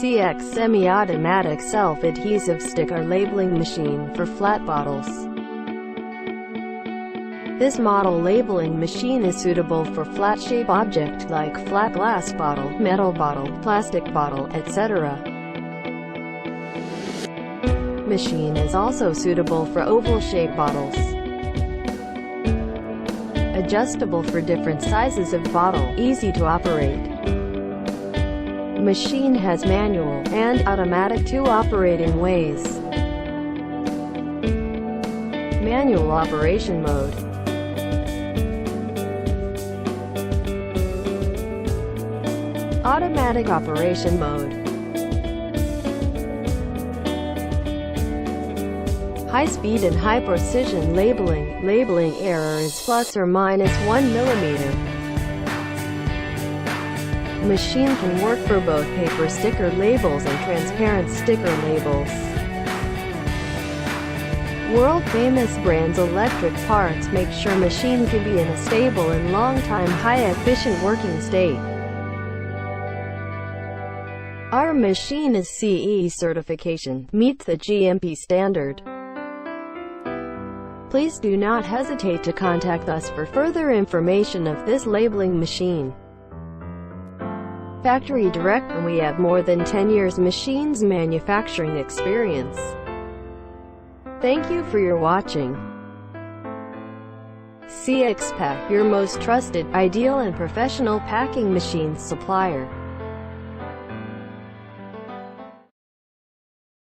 CX semi-automatic self-adhesive sticker labeling machine for flat bottles. This model labeling machine is suitable for flat-shape objects like flat glass bottle, metal bottle, plastic bottle, etc. Machine is also suitable for oval-shaped bottles. Adjustable for different sizes of bottle, easy to operate. Machine has manual and automatic two operating ways. Manual operation mode. Automatic operation mode. High speed and high precision labeling. Labeling error is plus or minus 1 mm. Machine can work for both paper sticker labels and transparent sticker labels. World-famous brands electric parts make sure machine can be in a stable and long-time high-efficient working state. Our machine is CE certification, meets the GMP standard. Please do not hesitate to contact us for further information of this labeling machine. Factory direct, and we have more than 10 years machines manufacturing experience. Thank you for your watching. CX Pack, your most trusted, ideal and professional packing machines supplier.